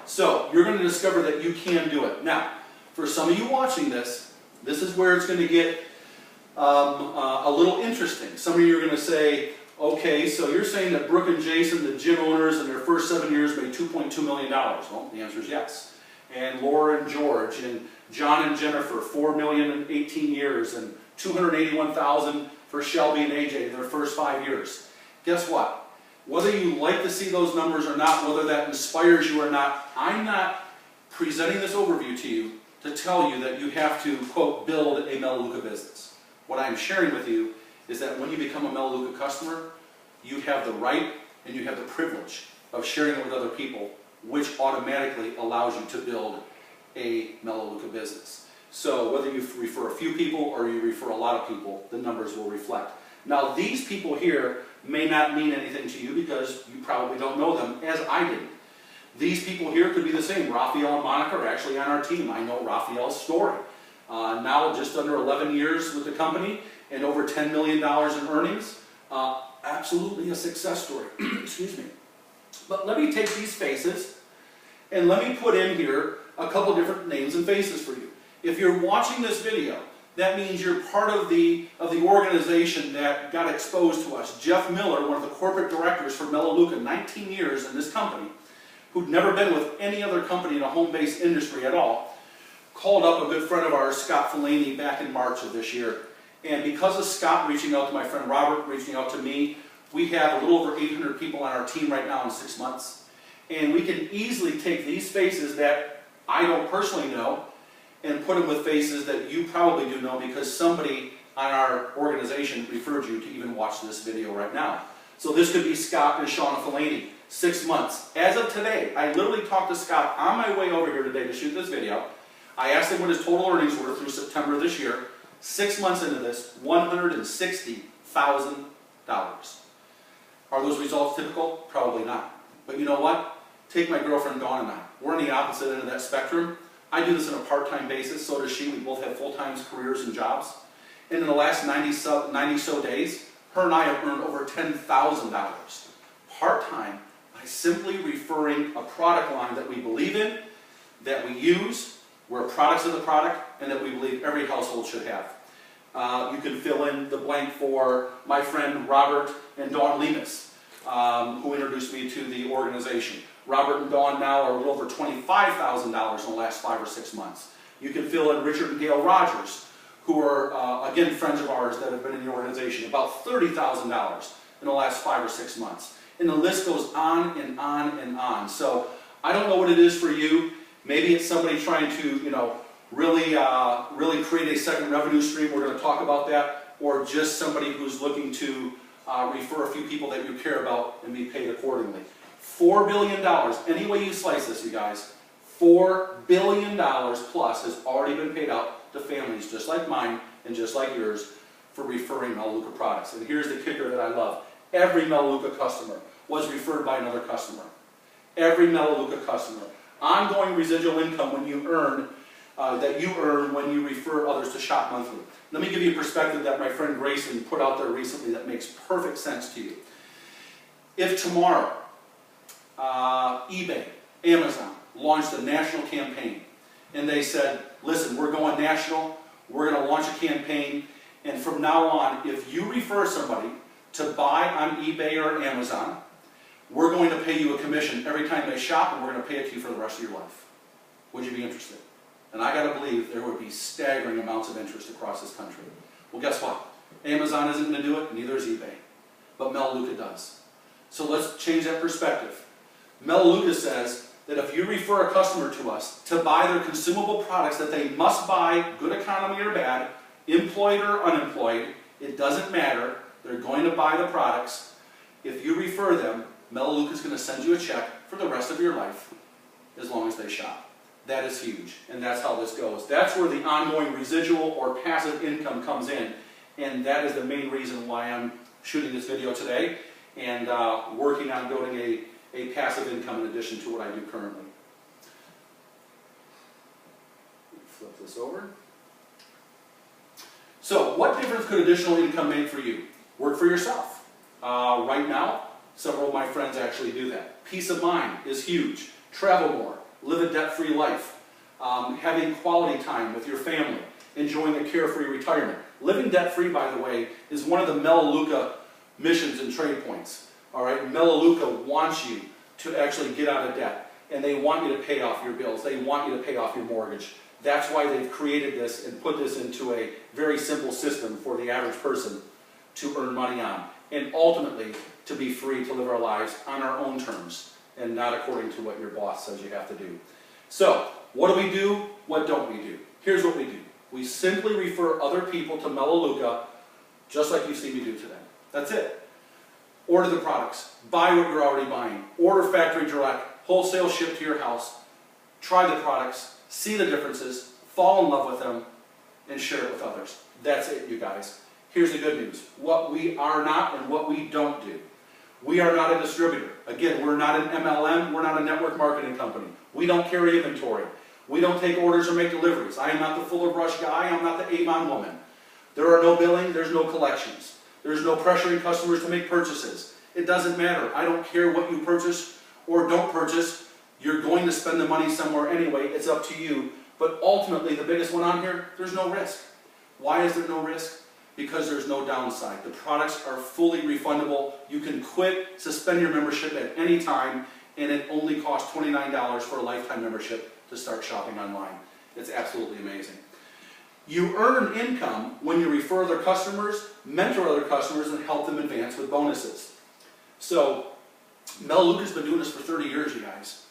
So you're going to discover that you can do it. Now, for some of you watching this, this is where it's going to get a little interesting. Some of you are going to say, okay, so you're saying that Brooke and Jason, the gym owners, in their first 7 years made $2.2 million. Well, the answer is yes. And Laura and George, and John and Jennifer, $4 million in 18 years, and $281,000 for Shelby and AJ in their first 5 years. Guess what? Whether you like to see those numbers or not, whether that inspires you or not, I'm not presenting this overview to you to tell you that you have to, quote, build a Melaleuca business. What I'm sharing with you is that when you become a Melaleuca customer, you have the right and you have the privilege of sharing it with other people, which automatically allows you to build a Melaleuca business. So whether you refer a few people or you refer a lot of people, the numbers will reflect. Now these people here may not mean anything to you because you probably don't know them, as I didn't. These people here could be the same. Raphael and Monica are actually on our team. I know Raphael's story. Now just under 11 years with the company and over $10 million in earnings. Absolutely a success story. Excuse me. But let me take these faces and let me put in here a couple different names and faces for you. If you're watching this video, that means you're part of the organization that got exposed to us. Jeff Miller, one of the corporate directors for Melaleuca, 19 years in this company, who'd never been with any other company in a home-based industry at all, called up a good friend of ours, Scott Fellaini, back in March of this year. And because of Scott reaching out to my friend Robert, reaching out to me, we have a little over 800 people on our team right now in 6 months. And we can easily take these faces that I don't personally know and put them with faces that you probably do know because somebody on our organization referred you to even watch this video right now. So this could be Scott and Shauna Fellaini, 6 months. As of today, I literally talked to Scott on my way over here today to shoot this video. I asked him what his total earnings were through September of this year. 6 months into this, $160,000. Are those results typical? Probably not. But you know what? Take my girlfriend Dawn and I. We're on the opposite end of that spectrum. I do this on a part-time basis, so does she. We both have full-time careers and jobs. And in the last 90 so days, her and I have earned over $10,000 part-time by simply referring a product line that we believe in, that we use, we're products of the product, and that we believe every household should have. You can fill in the blank for my friend Robert and Dawn Lemus, who introduced me to the organization. Robert and Dawn now are a little over $25,000 in the last 5 or 6 months. You can fill in Richard and Gail Rogers, who are, again, friends of ours that have been in the organization, about $30,000 in the last 5 or 6 months. And the list goes on and on and on. So I don't know what it is for you. Maybe it's somebody trying to, really create a second revenue stream. We're going to talk about that. Or just somebody who's looking to refer a few people that you care about and be paid accordingly. $4 billion, any way you slice this, you guys, $4 billion plus has already been paid out to families just like mine and just like yours for referring Melaleuca products. And here's the kicker that I love. Every Melaleuca customer was referred by another customer. Every Melaleuca customer. Ongoing residual income when you earn, that you earn when you refer others to Shop Monthly. Let me give you a perspective that my friend Grayson put out there recently that makes perfect sense to you. If tomorrow, eBay, Amazon launched a national campaign and they said, listen, we're going national, we're going to launch a campaign, and from now on, if you refer somebody to buy on eBay or Amazon, we're going to pay you a commission every time they shop, and we're going to pay it to you for the rest of your life. Would you be interested? And I got to believe there would be staggering amounts of interest across this country. Well, guess what? Amazon isn't going to do it, neither is eBay. But Melaleuca does. So let's change that perspective. Melaleuca says that if you refer a customer to us to buy their consumable products that they must buy, good economy or bad, employed or unemployed, it doesn't matter, they're going to buy the products. If you refer them, Melaleuca is going to send you a check for the rest of your life, as long as they shop. That is huge, and that's how this goes. That's where the ongoing residual or passive income comes in, and that is the main reason why I'm shooting this video today and working on building a passive income in addition to what I do currently. Flip this over. So, what difference could additional income make for you? Work for yourself. Right now, several of my friends actually do that. Peace of mind is huge. Travel more, live a debt-free life, having quality time with your family, enjoying a carefree retirement. Living debt-free, by the way, is one of the Melaleuca missions and trade points. All right, Melaleuca wants you to actually get out of debt, and they want you to pay off your bills. They want you to pay off your mortgage. That's why they've created this and put this into a very simple system for the average person to earn money on, and ultimately to be free to live our lives on our own terms and not according to what your boss says you have to do. So, what do? What don't we do? Here's what we do. We simply refer other people to Melaleuca, just like you see me do today. That's it. Order the products. Buy what you're already buying. Order factory direct. Wholesale ship to your house. Try the products. See the differences. Fall in love with them. And share it with others. That's it, you guys. Here's the good news. What we are not and what we don't do. We are not a distributor. Again, we're not an MLM. We're not a network marketing company. We don't carry inventory. We don't take orders or make deliveries. I am not the Fuller Brush guy. I'm not the Avon woman. There are no billing. There's no collections. There's no pressuring customers to make purchases. It doesn't matter. I don't care what you purchase or don't purchase. You're going to spend the money somewhere anyway. It's up to you. But ultimately, the biggest one on here, there's no risk. Why is there no risk? Because there's no downside. The products are fully refundable. You can quit, suspend your membership at any time, and it only costs $29 for a lifetime membership to start shopping online. It's absolutely amazing. You earn income when you refer other customers, mentor other customers, and help them advance with bonuses. So, Melaleuca's been doing this for 30 years, you guys.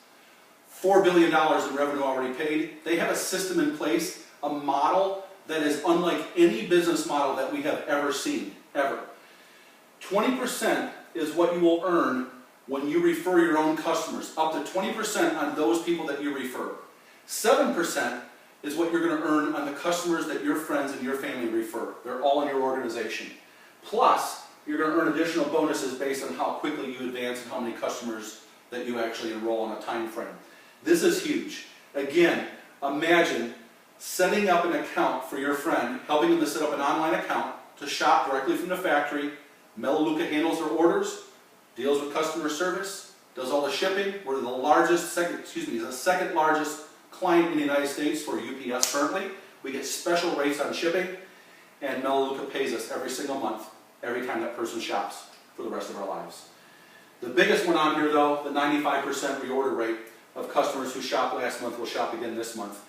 $4 billion in revenue already paid. They have a system in place, a model that is unlike any business model that we have ever seen, ever. 20% is what you will earn when you refer your own customers, up to 20% on those people that you refer. 7% is what you're going to earn on the customers that your friends and your family refer. They're all in your organization. Plus, you're going to earn additional bonuses based on how quickly you advance and how many customers that you actually enroll in a time frame. This is huge. Again, imagine setting up an account for your friend, helping them to set up an online account to shop directly from the factory. Melaleuca handles their orders, deals with customer service, does all the shipping. We're the second largest client in the United States for UPS currently. We get special rates on shipping, and Melaleuca pays us every single month, every time that person shops for the rest of our lives. The biggest one on here though, the 95% reorder rate of customers who shopped last month will shop again this month.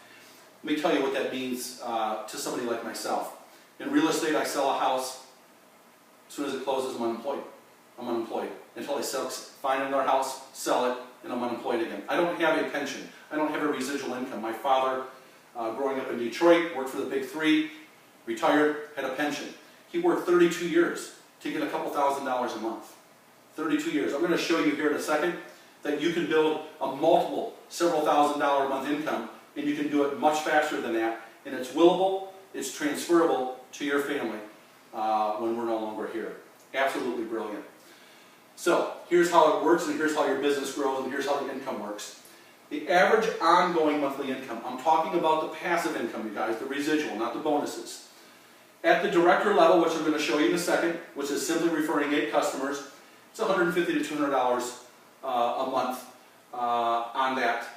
Let me tell you what that means to somebody like myself. In real estate, I sell a house. As soon as it closes, I'm unemployed. I'm unemployed until I find another house, sell it, and I'm unemployed again. I don't have a pension. I don't have a residual income. My father, growing up in Detroit, worked for the big three, retired, had a pension. He worked 32 years to get a couple $1,000s a month. 32 years. I'm going to show you here in a second that you can build a several $1,000s a month income, and you can do it much faster than that. And it's willable, it's transferable to your family when we're no longer here. Absolutely brilliant. So, here's how it works, and here's how your business grows, and here's how the income works. The average ongoing monthly income, I'm talking about the passive income, you guys, the residual, not the bonuses. At the director level, which I'm going to show you in a second, which is simply referring 8 customers, it's $150 to $200 a month on that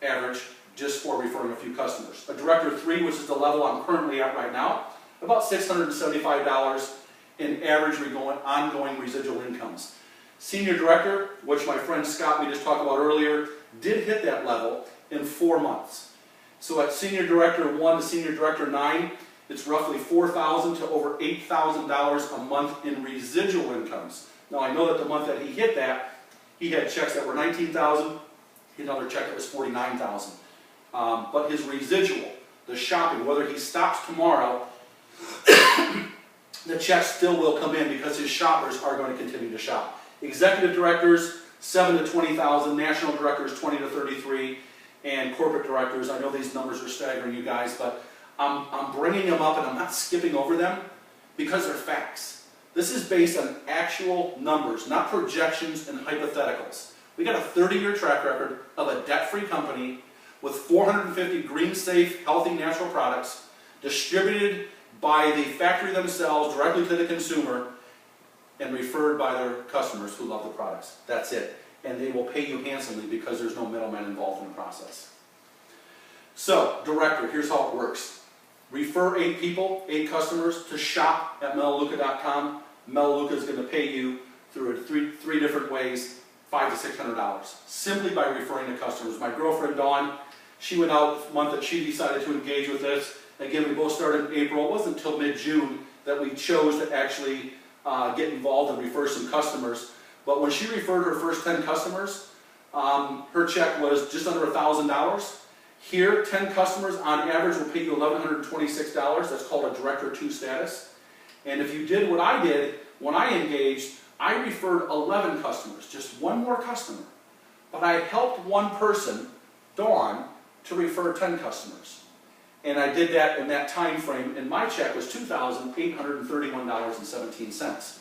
average, just for referring a few customers. A director 3, which is the level I'm currently at right now, about $675 in average ongoing residual incomes. Senior director, which my friend Scott, we just talked about earlier, did hit that level in 4 months. So at senior director 1 to senior director 9, it's roughly $4,000 to over $8,000 a month in residual incomes. Now I know that the month that he hit that, he had checks that were $19,000, he had another check that was $49,000. But his residual, the shopping, whether he stops tomorrow, the checks still will come in because his shoppers are going to continue to shop. Executive directors, $7,000 to $20,000, national directors, $20,000 to $33,000, and corporate directors, I know these numbers are staggering you guys, but I'm bringing them up and I'm not skipping over them because they're facts. This is based on actual numbers, not projections and hypotheticals. We got a 30-year track record of a debt-free company with 450 green, safe, healthy, natural products distributed by the factory themselves directly to the consumer and referred by their customers who love the products. That's it. And they will pay you handsomely because there's no middleman involved in the process. So, director, here's how it works. Refer 8 people, 8 customers to shop at melaleuca.com. Melaleuca is going to pay you through three different ways, $500 to $600, simply by referring to customers. My girlfriend Dawn, she went out the month that she decided to engage with this. Again, we both started in April. It wasn't until mid-June that we chose to actually get involved and refer some customers. But when she referred her first 10 customers, her check was just under $1,000. Here, 10 customers on average will pay you $1,126. That's called a Director 2 status. And if you did what I did, when I engaged, I referred 11 customers, just one more customer. But I helped one person, Dawn, to refer 10 customers. And I did that in that time frame, and my check was $2,831.17.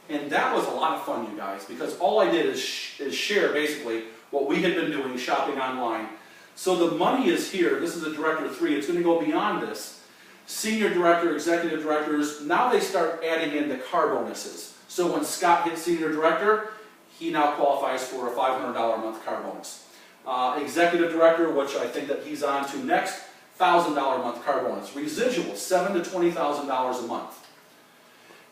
And that was a lot of fun, you guys, because all I did is share basically what we had been doing, shopping online. So the money is here. This is a Director 3. It's going to go beyond this. Senior Director, Executive Directors, now they start adding in the car bonuses. So when Scott hits Senior Director, he now qualifies for a $500 a month car bonus. Executive Director, which I think that he's on to next, $1,000 a month car bonus. Residuals, $7,000 to $20,000 a month.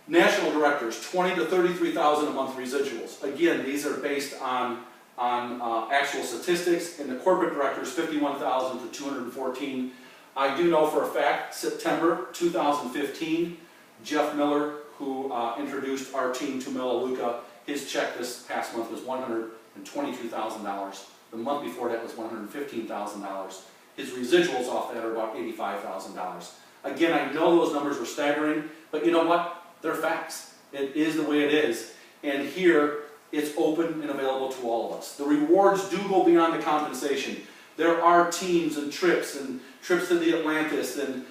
National Directors, $20,000 to $33,000 a month residuals. Again, these are based on actual statistics. And the Corporate Directors, $51,000 to $214,000. I do know for a fact, September 2015, Jeff Miller, who introduced our team to Melaleuca, his check this past month was $122,000. The month before that was $115,000. His residuals off that are about $85,000. Again, I know those numbers were staggering, but you know what? They're facts. It is the way it is. And here, it's open and available to all of us. The rewards do go beyond the compensation. There are teams and trips to the Atlantis and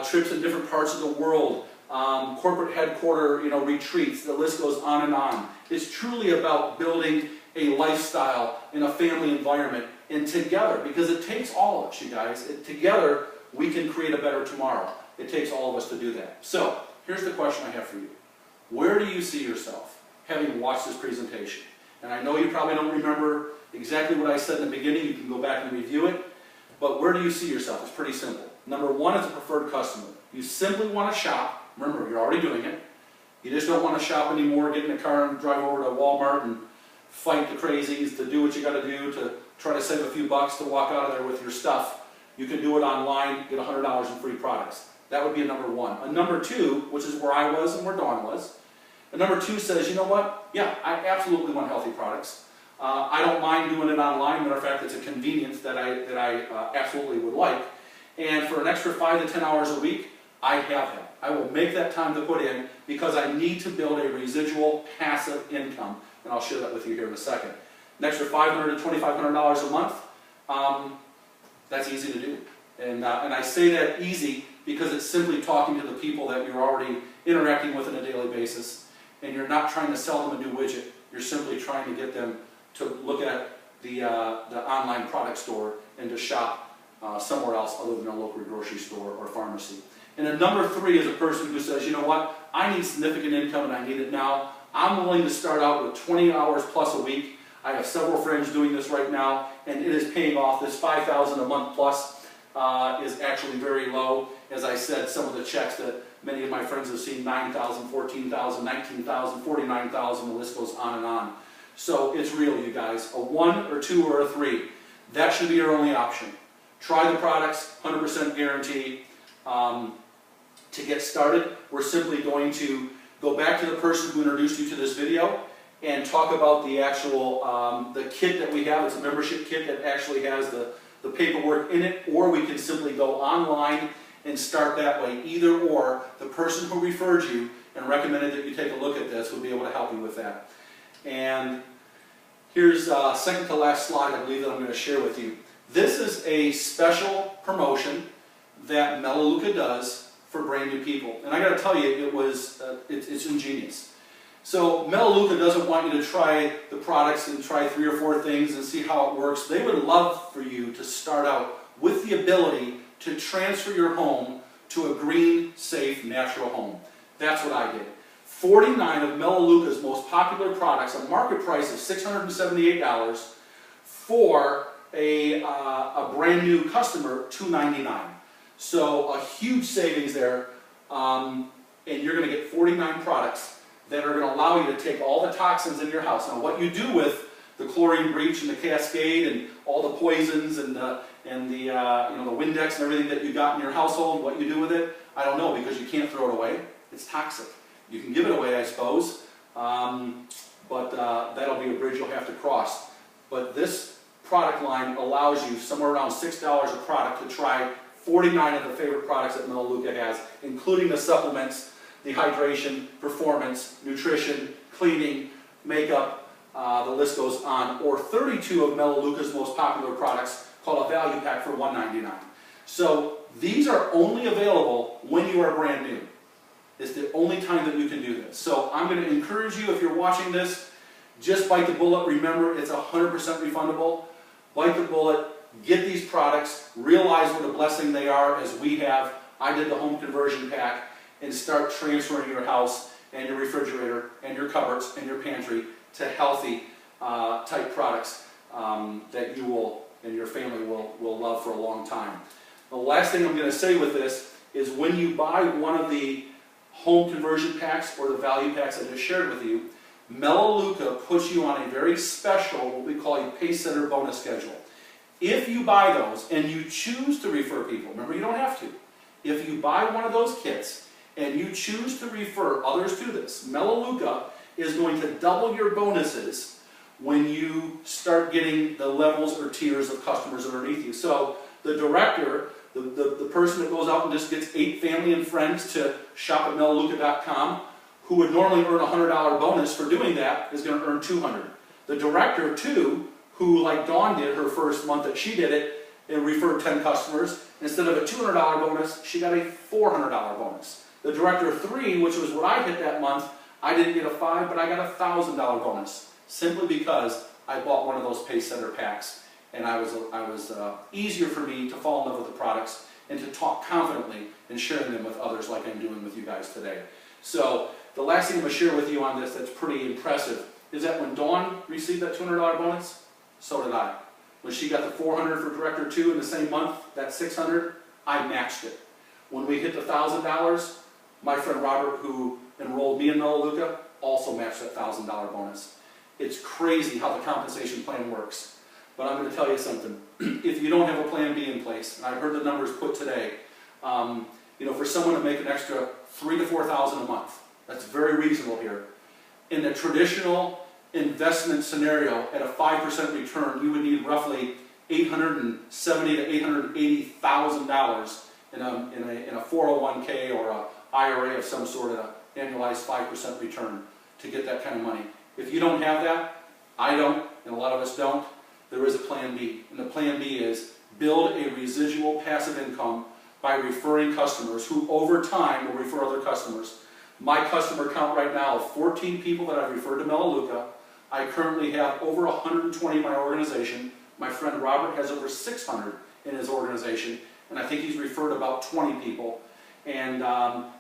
trips in different parts of the world, corporate headquarter, retreats. The list goes on and on. It's truly about building a lifestyle in a family environment, and together, because it takes all of us, you guys. Together, we can create a better tomorrow. It takes all of us to do that. So, here's the question I have for you. Where do you see yourself having watched this presentation? And I know you probably don't remember exactly what I said in the beginning. You can go back and review it. But where do you see yourself? It's pretty simple. Number 1 is a preferred customer. You simply want to shop. Remember, you're already doing it. You just don't want to shop anymore, get in a car and drive over to Walmart and fight the crazies to do what you got to do to try to save a few bucks to walk out of there with your stuff. You can do it online, get $100 in free products. That would be a number 1. A number 2, which is where I was and where Dawn was, a number 2 says, you know what? Yeah, I absolutely want healthy products. I don't mind doing it online. Matter of fact, it's a convenience that I absolutely would like. And for an extra 5 to 10 hours a week, I have that. I will make that time to put in because I need to build a residual passive income. And I'll share that with you here in a second. An extra $500 to $2,500 a month, that's easy to do. And I say that easy because it's simply talking to the people that you're already interacting with on a daily basis. And you're not trying to sell them a new widget. You're simply trying to get them to look at the online product store and to shop somewhere else other than a local grocery store or pharmacy. And then number 3 is a person who says, you know what, I need significant income and I need it now. I'm willing to start out with 20 hours plus a week. I have several friends doing this right now, and it is paying off. This $5,000 a month plus is actually very low. As I said, some of the checks that many of my friends have seen, $9,000, $14,000, $19,000, $49,000, the list goes on and on. So it's real, you guys. A 1 or 2 or a 3. That should be your only option. Try the products, 100% guarantee. To get started, we're simply going to go back to the person who introduced you to this video and talk about the actual the kit that we have. It's a membership kit that actually has the paperwork in it, or we can simply go online and start that way. Either or, the person who referred you and recommended that you take a look at this would be able to help you with that. And here's second to last slide, I believe, that I'm going to share with you. This is a special promotion that Melaleuca does for brand new people. And I got to tell you, it's ingenious. So Melaleuca doesn't want you to try the products and try 3 or 4 things and see how it works. They would love for you to start out with the ability to transfer your home to a green, safe, natural home. That's what I did. 49 of Melaleuca's most popular products, a market price of $678, for a brand new customer, $299. So a huge savings there, and you're going to get 49 products that are going to allow you to take all the toxins in your house. Now, what you do with the chlorine breach and the Cascade and all the poisons and the Windex and everything that you got in your household, what you do with it, I don't know, because you can't throw it away. It's toxic. You can give it away, I suppose, but that'll be a bridge you'll have to cross. But this product line allows you somewhere around $6 a product to try 49 of the favorite products that Melaleuca has, including the supplements, the hydration, performance, nutrition, cleaning, makeup, the list goes on, or 32 of Melaleuca's most popular products called a value pack for $199. So these are only available when you are brand new. It's the only time that you can do this. So I'm going to encourage you, if you're watching this, just bite the bullet. Remember, it's 100% refundable. Bite the bullet, get these products, realize what a blessing they are, as we have. I did the home conversion pack, and start transferring your house and your refrigerator and your cupboards and your pantry to healthy type products that you will and your family will love for a long time. The last thing I'm going to say with this is, when you buy one of the home conversion packs or the value packs I just shared with you, Melaleuca puts you on a very special, what we call a Pace Setter bonus schedule. If you buy those and you choose to refer people, remember, you don't have to. If you buy one of those kits and you choose to refer others to this, Melaleuca is going to double your bonuses when you start getting the levels or tiers of customers underneath you. So the director, the person that goes out and just gets 8 family and friends to shop at Melaleuca.com, who would normally earn a $100 bonus for doing that, is going to earn $200. The director, too, who, like Dawn did her first month that she did it and referred 10 customers, instead of a $200 bonus, she got a $400 bonus. The director 3, which was what I hit that month, I didn't get a 5, but I got a $1,000 bonus, simply because I bought one of those Pace Setter packs. And I was easier for me to fall in love with the products and to talk confidently in sharing them with others, like I'm doing with you guys today. So the last thing I'm going to share with you on this that's pretty impressive is that when Dawn received that $200 bonus, so did I. When she got the $400 for Director 2 in the same month, that $600, I matched it. When we hit the $1,000, my friend Robert, who enrolled me in Melaleuca, also matched that $1,000 bonus. It's crazy how the compensation plan works. But I'm going to tell you something. If you don't have a plan B in place, and I've heard the numbers put today, for someone to make an extra $3,000 to $4,000 a month, that's very reasonable here. In a traditional investment scenario, at a 5% return, you would need roughly $870,000 to $880,000 in a 401k or a IRA of some sort, of annualized 5% return to get that kind of money. If you don't have that, I don't, and a lot of us don't, there is a plan B. And the plan B is build a residual passive income by referring customers who over time will refer other customers. My customer count right now of 14 people that I've referred to Melaleuca. I currently have over 120 in my organization. My friend Robert has over 600 in his organization, and I think he's referred about 20 people. And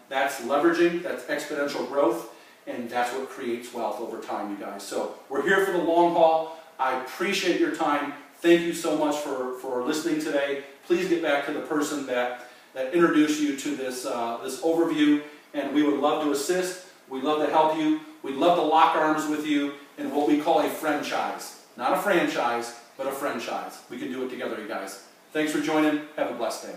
that's leveraging, that's exponential growth, and that's what creates wealth over time, you guys. So we're here for the long haul. I appreciate your time. Thank you so much for listening today. Please get back to the person that introduced you to this overview, and we would love to assist. We'd love to help you. We'd love to lock arms with you in what we call a franchise. Not a franchise, but a franchise. We can do it together, you guys. Thanks for joining. Have a blessed day.